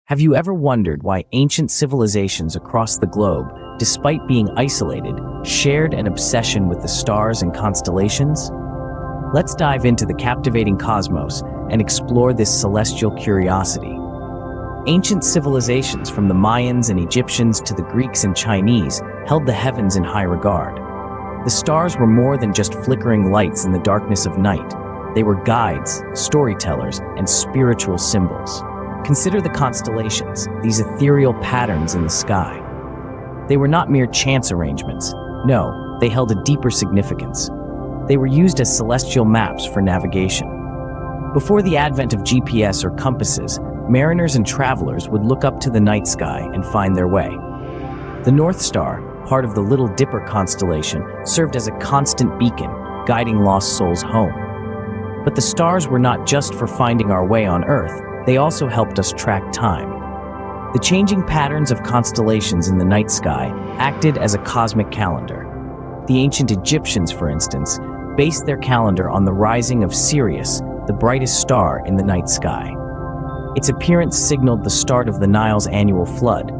Have you ever wondered why ancient civilizations across the globe, despite being isolated, shared an obsession with the stars and constellations? Let's dive into the captivating cosmos and explore this celestial curiosity. Ancient civilizations from the Mayans and Egyptians to the Greeks and Chinese held the heavens in high regard. The stars were more than just flickering lights in the darkness of night. They were guides, storytellers, and spiritual symbols. Consider the constellations, these ethereal patterns in the sky. They were not mere chance arrangements. No, they held a deeper significance. They were used as celestial maps for navigation. Before the advent of GPS or compasses, mariners and travelers would look up to the night sky and find their way. The North Star, part of the Little Dipper constellation, served as a constant beacon, guiding lost souls home. But the stars were not just for finding our way on Earth. They also helped us track time. The changing patterns of constellations in the night sky acted as a cosmic calendar. The ancient Egyptians, for instance, based their calendar on the rising of Sirius, the brightest star in the night sky. Its appearance signaled the start of the Nile's annual flood,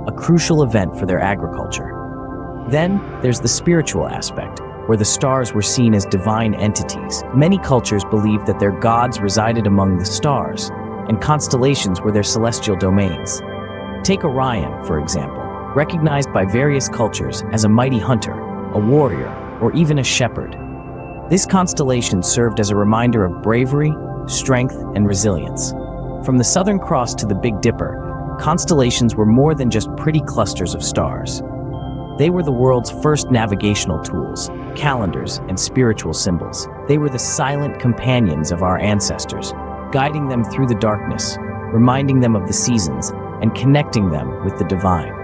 a crucial event for their agriculture. Then there's the spiritual aspect, where the stars were seen as divine entities. Many cultures believed that their gods resided among the stars, and constellations were their celestial domains. Take Orion, for example, recognized by various cultures as a mighty hunter, a warrior, or even a shepherd. This constellation served as a reminder of bravery, strength, and resilience. From the Southern Cross to the Big Dipper, constellations were more than just pretty clusters of stars. They were the world's first navigational tools, calendars, and spiritual symbols. They were the silent companions of our ancestors, guiding them through the darkness, reminding them of the seasons, and connecting them with the divine.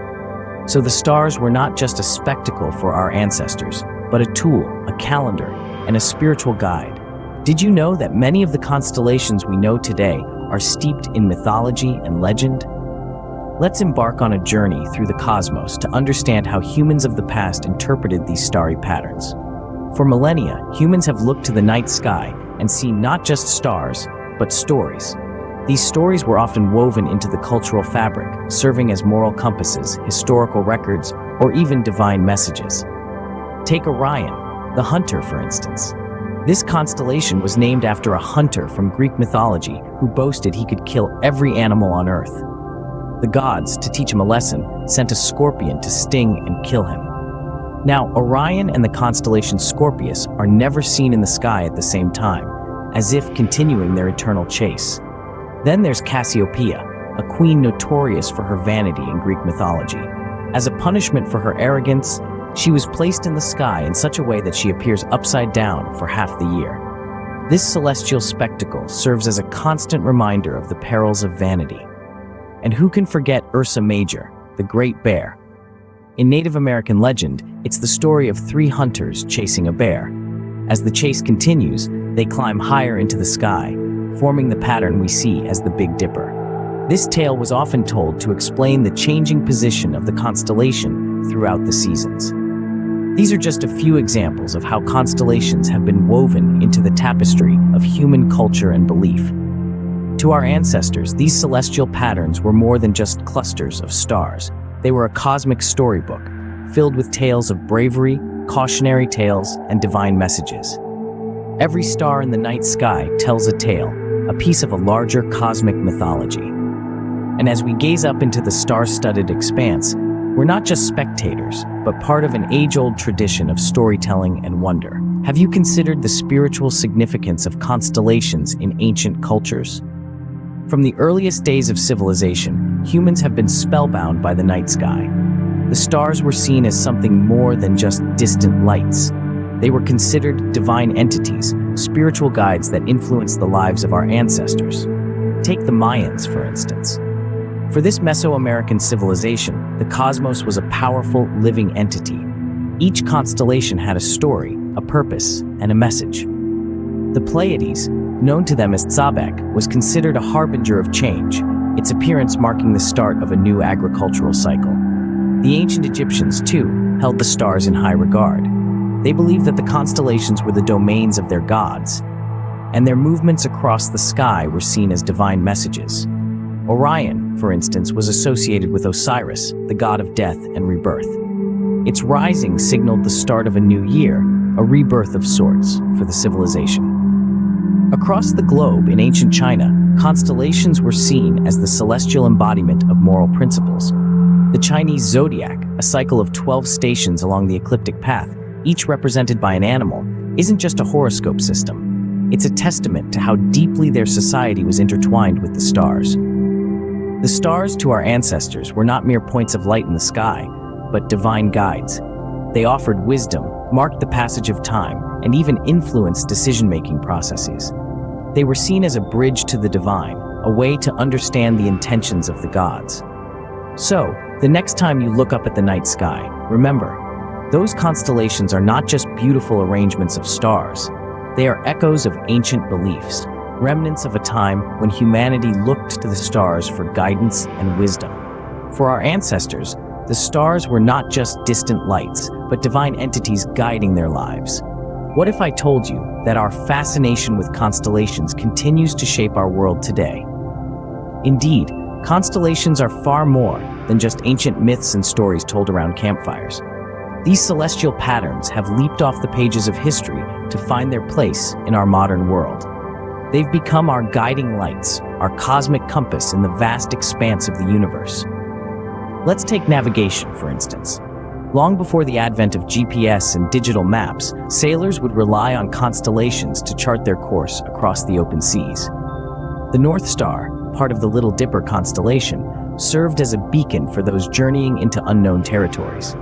So the stars were not just a spectacle for our ancestors, but a tool, a calendar, and a spiritual guide. Did you know that many of the constellations we know today are steeped in mythology and legend? Let's embark on a journey through the cosmos to understand how humans of the past interpreted these starry patterns. For millennia, humans have looked to the night sky and seen not just stars, but stories. These stories were often woven into the cultural fabric, serving as moral compasses, historical records, or even divine messages. Take Orion, the hunter, for instance. This constellation was named after a hunter from Greek mythology who boasted he could kill every animal on Earth. The gods, to teach him a lesson, sent a scorpion to sting and kill him. Now, Orion and the constellation Scorpius are never seen in the sky at the same time, as if continuing their eternal chase. Then there's Cassiopeia, a queen notorious for her vanity in Greek mythology. As a punishment for her arrogance, she was placed in the sky in such a way that she appears upside down for half the year. This celestial spectacle serves as a constant reminder of the perils of vanity. And who can forget Ursa Major, the great bear? In Native American legend, it's the story of three hunters chasing a bear. As the chase continues, they climb higher into the sky, forming the pattern we see as the Big Dipper. This tale was often told to explain the changing position of the constellation throughout the seasons. These are just a few examples of how constellations have been woven into the tapestry of human culture and belief. To our ancestors, these celestial patterns were more than just clusters of stars. They were a cosmic storybook, filled with tales of bravery, cautionary tales, and divine messages. Every star in the night sky tells a tale, a piece of a larger cosmic mythology. And as we gaze up into the star-studded expanse, we're not just spectators, but part of an age-old tradition of storytelling and wonder. Have you considered the spiritual significance of constellations in ancient cultures? From the earliest days of civilization, humans have been spellbound by the night sky. The stars were seen as something more than just distant lights. They were considered divine entities, spiritual guides that influenced the lives of our ancestors. Take the Mayans, for instance. For this Mesoamerican civilization, the cosmos was a powerful, living entity. Each constellation had a story, a purpose, and a message. The Pleiades, known to them as Tzabek, was considered a harbinger of change, its appearance marking the start of a new agricultural cycle. The ancient Egyptians, too, held the stars in high regard. They believed that the constellations were the domains of their gods, and their movements across the sky were seen as divine messages. Orion, for instance, was associated with Osiris, the god of death and rebirth. Its rising signaled the start of a new year, a rebirth of sorts for the civilization. Across the globe in ancient China, constellations were seen as the celestial embodiment of moral principles. The Chinese zodiac, a cycle of 12 stations along the ecliptic path, each represented by an animal, isn't just a horoscope system. It's a testament to how deeply their society was intertwined with the stars. The stars, to our ancestors, were not mere points of light in the sky, but divine guides. They offered wisdom, marked the passage of time, and even influenced decision-making processes. They were seen as a bridge to the divine, a way to understand the intentions of the gods. So, the next time you look up at the night sky, remember, those constellations are not just beautiful arrangements of stars. They are echoes of ancient beliefs, remnants of a time when humanity looked to the stars for guidance and wisdom. For our ancestors, the stars were not just distant lights, but divine entities guiding their lives. What if I told you that our fascination with constellations continues to shape our world today? Indeed, constellations are far more than just ancient myths and stories told around campfires. These celestial patterns have leaped off the pages of history to find their place in our modern world. They've become our guiding lights, our cosmic compass in the vast expanse of the universe. Let's take navigation, for instance. Long before the advent of GPS and digital maps, sailors would rely on constellations to chart their course across the open seas. The North Star, part of the Little Dipper constellation, served as a beacon for those journeying into unknown territories.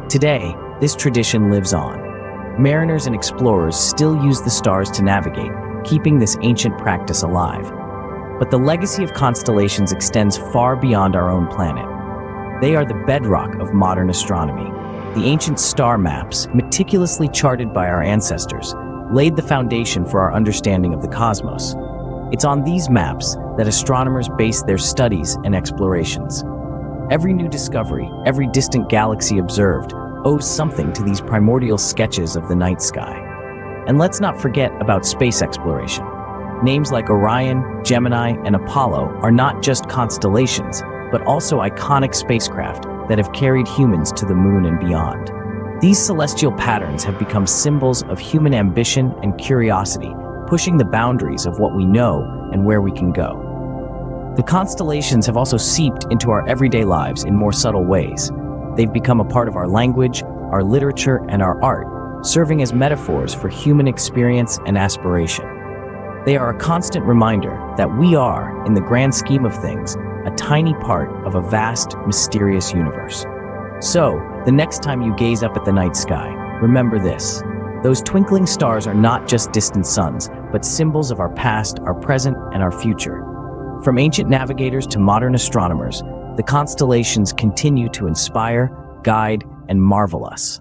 Today, this tradition lives on. Mariners and explorers still use the stars to navigate, keeping this ancient practice alive. But the legacy of constellations extends far beyond our own planet. They are the bedrock of modern astronomy. The ancient star maps, meticulously charted by our ancestors, laid the foundation for our understanding of the cosmos. It's on these maps that astronomers base their studies and explorations. Every new discovery, every distant galaxy observed, owes something to these primordial sketches of the night sky. And let's not forget about space exploration. Names like Orion, Gemini, and Apollo are not just constellations, but also iconic spacecraft that have carried humans to the moon and beyond. These celestial patterns have become symbols of human ambition and curiosity, pushing the boundaries of what we know and where we can go. The constellations have also seeped into our everyday lives in more subtle ways. They've become a part of our language, our literature, and our art, serving as metaphors for human experience and aspiration. They are a constant reminder that we are, in the grand scheme of things, a tiny part of a vast, mysterious universe. So, the next time you gaze up at the night sky, remember this. Those twinkling stars are not just distant suns, but symbols of our past, our present, and our future. From ancient navigators to modern astronomers, the constellations continue to inspire, guide, and marvel us.